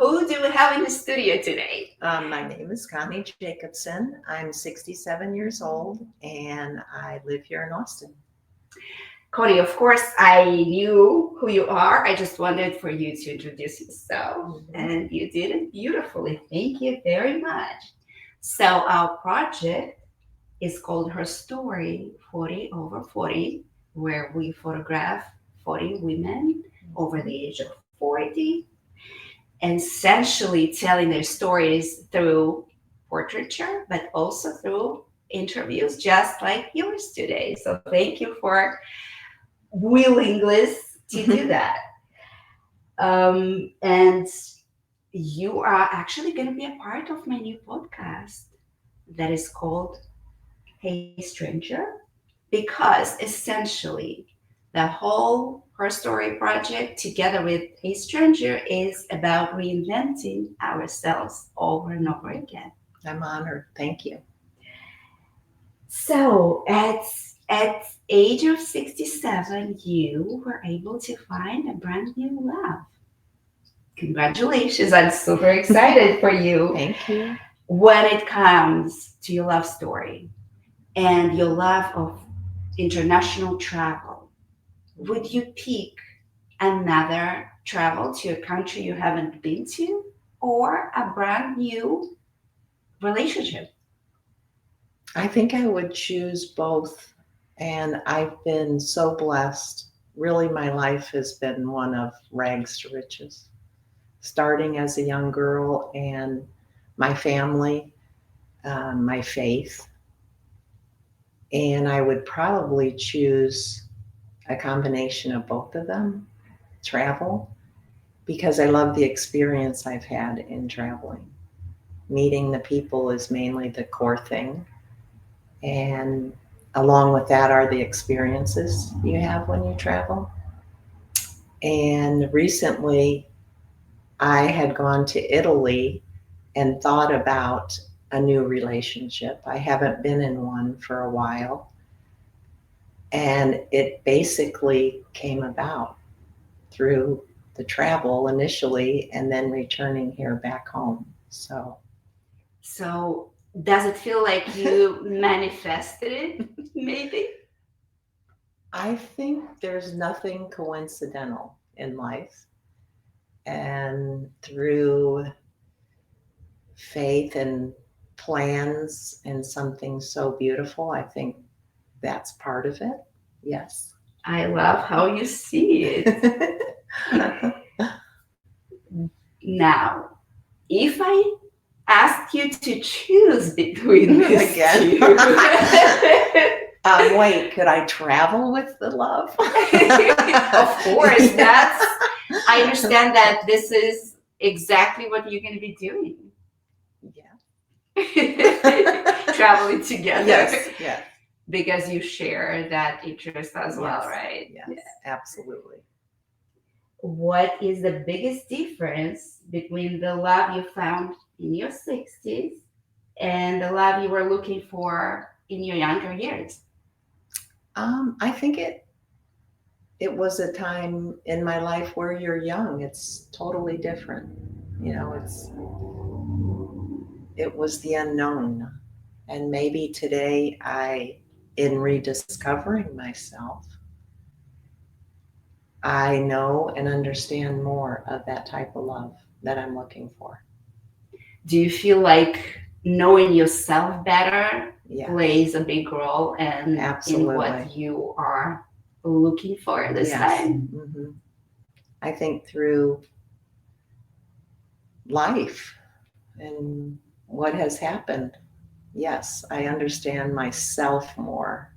Who do we have in the studio today? My name is Connie Jacobson. I'm 67 years old and I live here in Austin. Connie, of course, I knew who you are. I just wanted for you to introduce yourself, and you did it beautifully. Thank you very much. So, our project is called Her Story 40 over 40, where we photograph 40 women over the age of 40, and essentially telling their stories through portraiture, but also through interviews, just like yours today. So, thank you for willingness to do that. And you are actually going to be a part of my new podcast that is called Hey Stranger, because essentially the whole Her Story project, together with Hey Stranger, is about reinventing ourselves over and over again. I'm honored. Thank you. So at age of 67, you were able to find a brand new love. Congratulations. I'm super excited for you. Thank you. When it comes to your love story and your love of international travel, would you pick another travel to a country you haven't been to, or a brand new relationship? I think I would choose both. And I've been so blessed. Really, my life has been one of rags to riches. Starting as a young girl and my family, my faith. And I would probably choose a combination of both of them, travel, because I love the experience I've had in traveling. Meeting the people is mainly the core thing. And along with that are the experiences you have when you travel. And recently, I had gone to Italy and thought about a new relationship. I haven't been in one for a while. And it basically came about through the travel initially and then returning here back home. So does it feel like you manifested it, maybe? I think there's nothing coincidental in life. And through faith and plans and something so beautiful, I think that's part of it. Yes. I love how you see it. Now, if I ask you to choose between these Again. two, Wait, could I travel with the love? of course, I understand that this is exactly what you're going to be doing. Yeah. Traveling together. Yes. Because you share that interest as well, right? Yes, absolutely. What is the biggest difference between the love you found in your 60s and the love you were looking for in your younger years? I think it was a time in my life where you're young. It's totally different. You know, it was the unknown. And maybe today in rediscovering myself, I know and understand more of that type of love that I'm looking for. Do you feel like knowing yourself better Yes. plays a big role in what you are looking for this time? Mm-hmm. I think through life and what has happened, yes, I understand myself more,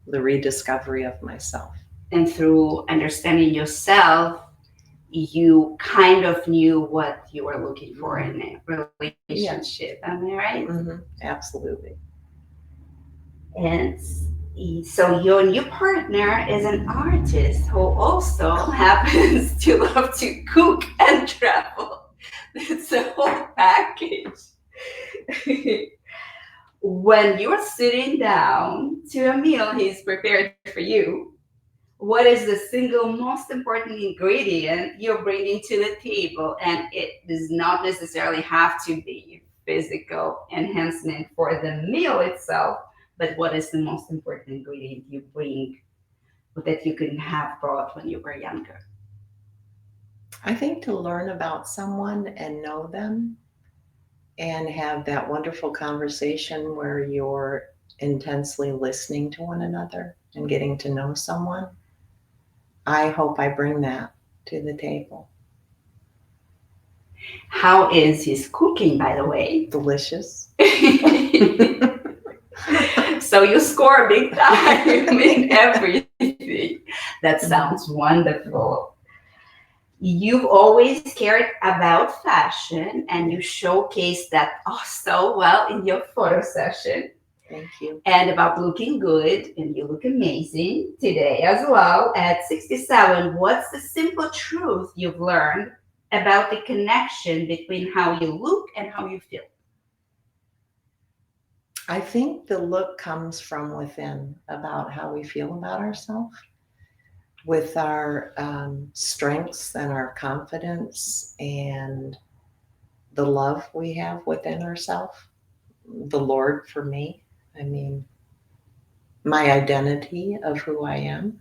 the rediscovery of myself. And through understanding yourself, you kind of knew what you were looking for in a relationship. Am I right? Mm-hmm. Absolutely. And so your new partner is an artist who also happens to love to cook and travel. It's a whole package. When you're sitting down to a meal he's prepared for you, what is the single most important ingredient you're bringing to the table? And it does not necessarily have to be physical enhancement for the meal itself, but what is the most important ingredient you bring that you couldn't have brought when you were younger? I think to learn about someone and know them and have that wonderful conversation where you're intensely listening to one another and getting to know someone, I hope I bring that to the table. How is his cooking, by the way? Delicious. So you score big time in everything. That sounds wonderful. You've always cared about fashion and you showcase that oh so well in your photo session. Thank you. And about looking good, and you look amazing today as well. At 67, what's the simple truth you've learned about the connection between how you look and how you feel? I think the look comes from within about how we feel about ourselves, with our strengths and our confidence and the love we have within ourselves. The Lord for me, I mean, my identity of who I am.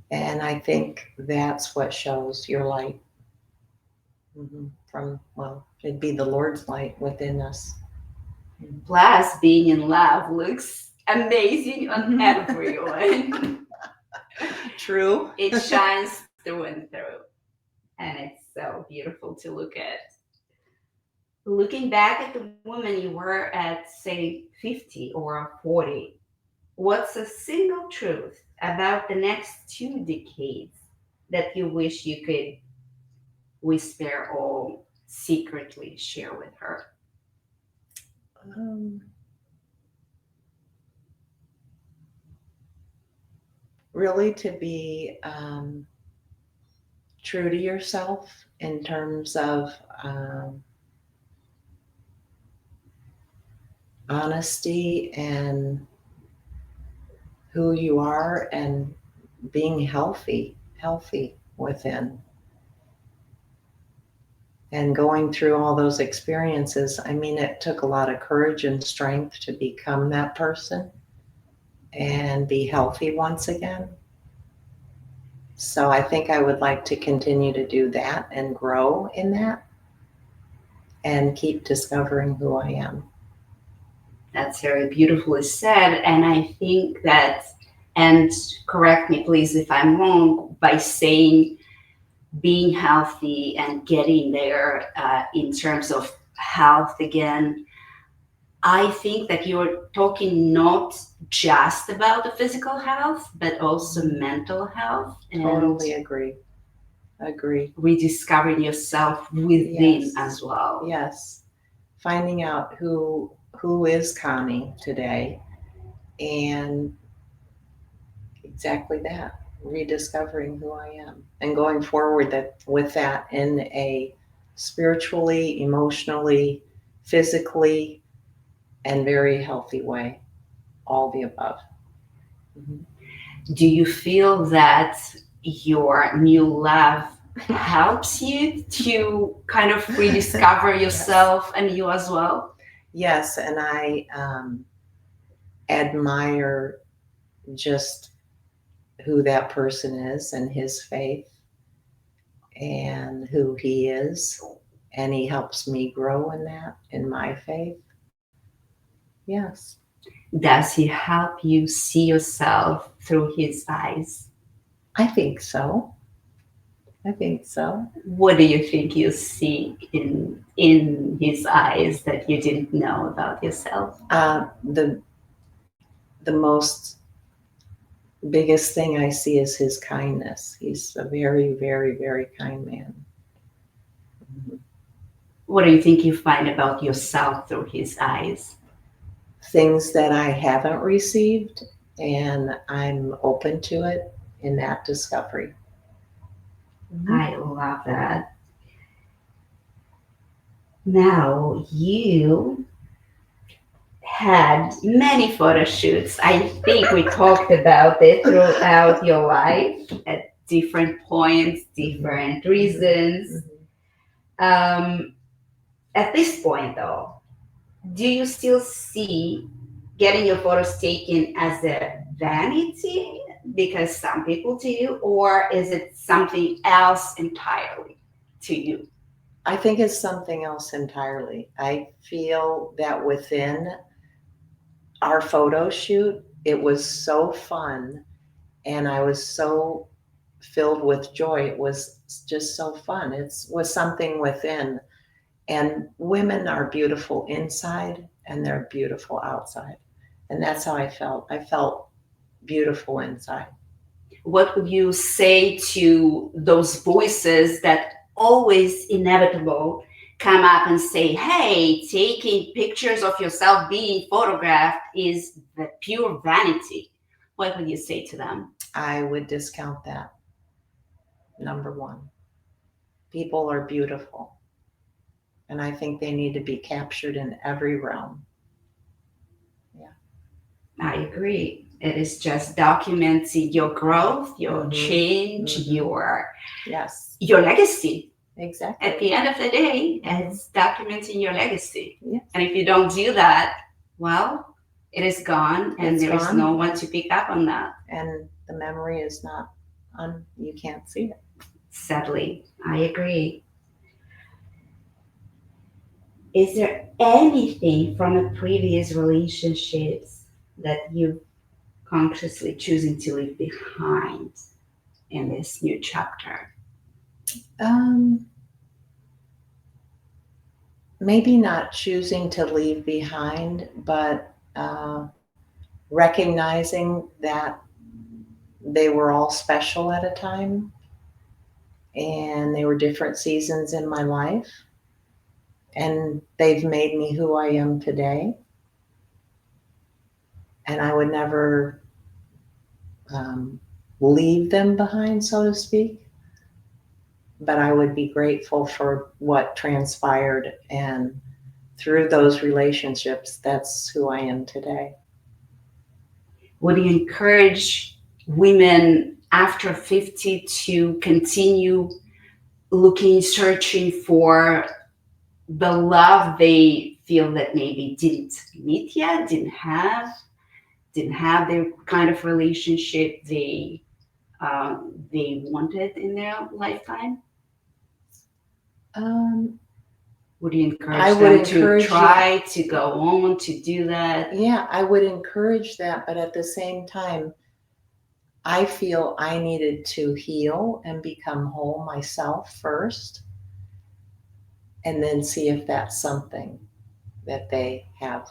And I think that's what shows your light from, well, it'd be the Lord's light within us. Plus, being in love looks amazing on everyone. True. It shines through and through, and it's so beautiful to look at. Looking back at the woman you were at, say, 50 or 40, what's a single truth about the next 2 decades that you wish you could whisper or secretly share with her? Um, really to be true to yourself in terms of honesty and who you are and being healthy within. And going through all those experiences, I mean, it took a lot of courage and strength to become that person and be healthy once again. So I think I would like to continue to do that and grow in that and keep discovering who I am. That's very beautifully said. And I think that, and correct me please if I'm wrong, by saying being healthy and getting there in terms of health again, I think that you're talking not just about the physical health, but also mental health and Totally agree. Agree. rediscovering yourself within Yes. as well. Yes. Finding out who is Connie today and exactly that, rediscovering who I am and going forward with that in a spiritually, emotionally, physically, and very healthy way. All the above. Mhm. Do you feel that your new love helps you to kind of rediscover yourself and you as well? Yes, and I admire just who that person is and his faith and who he is. And he helps me grow in that, in my faith. Yes, Does he help you see yourself through his eyes? I think so. I think so. What do you think you see in his eyes that you didn't know about yourself? The most biggest thing I see is his kindness. He's a very, very, very kind man. What do you think you find about yourself through his eyes? Things that I haven't received, and I'm open to it in that discovery. I love that. Now you had many photo shoots. I think we talked about it throughout your life at different points, different reasons. Um, at this point, though, do you still see getting your photos taken as a vanity because some people do, or is it something else entirely to you? I think it's something else entirely. I feel that within our photo shoot, it was so fun and I was so filled with joy. It was just so fun. It was something within. And women are beautiful inside and they're beautiful outside. And that's how I felt. I felt beautiful inside. What would you say to those voices that always inevitable come up and say, hey, taking pictures of yourself being photographed is the pure vanity? What would you say to them? I would discount that. Number one, people are beautiful. And I think they need to be captured in every realm. Yeah. I agree. It is just documenting your growth, your change, Yes, your legacy. exactly. At the end of the day, it's documenting your legacy. Yes. And if you don't do that, well, it is gone and It's there is gone. no one to pick up on that. And the memory is not on, you can't see it. Sadly, I agree. Is there anything from a previous relationships that you consciously choosing to leave behind in this new chapter? Um, Maybe not choosing to leave behind, but recognizing that they were all special at a time and they were different seasons in my life and they've made me who I am today. And I would never um, leave them behind, so to speak, but I would be grateful for what transpired. And through those relationships, that's who I am today. Would you encourage women after 50 to continue looking, searching for the love they feel that maybe didn't meet yet, didn't have the kind of relationship they wanted in their lifetime? Um, Would you I encourage would them to encourage try to go on to do that? Yeah, I would encourage that, but at the same time, I feel I needed to heal and become whole myself first, and then see if that's something that they have,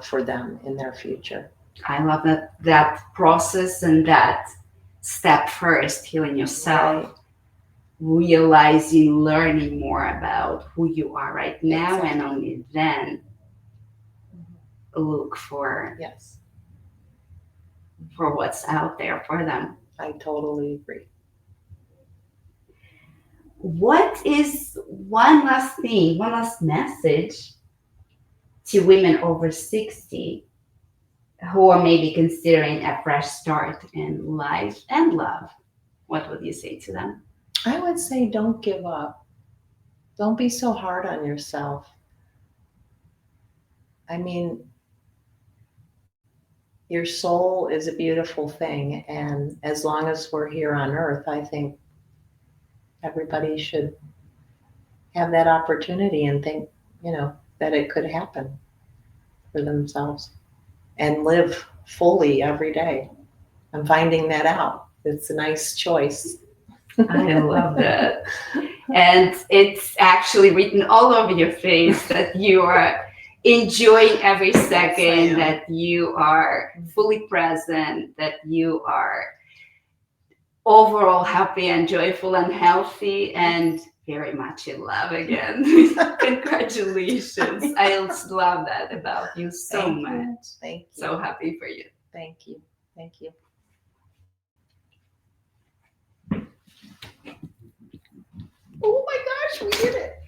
for them in their future. I love that process and that step first, healing yourself, Right. realizing, learning more about who you are right now, Exactly. and only then look for Yes, what's out there for them. I totally agree. What is one last thing, one last message to women over 60 who are maybe considering a fresh start in life and love? What would you say to them? I would say don't give up. Don't be so hard on yourself. I mean, your soul is a beautiful thing, and as long as we're here on earth, I think everybody should have that opportunity and think, that it could happen for themselves and live fully every day. I'm finding that out. It's a nice choice. I love that. And it's actually written all over your face that you are enjoying every second, that you are fully present, that you are overall happy and joyful and healthy and very much in love again. Congratulations. I also love that about you so Thank much. you. Thank you. So happy for you. Thank you. Thank you. Oh my gosh, we did it.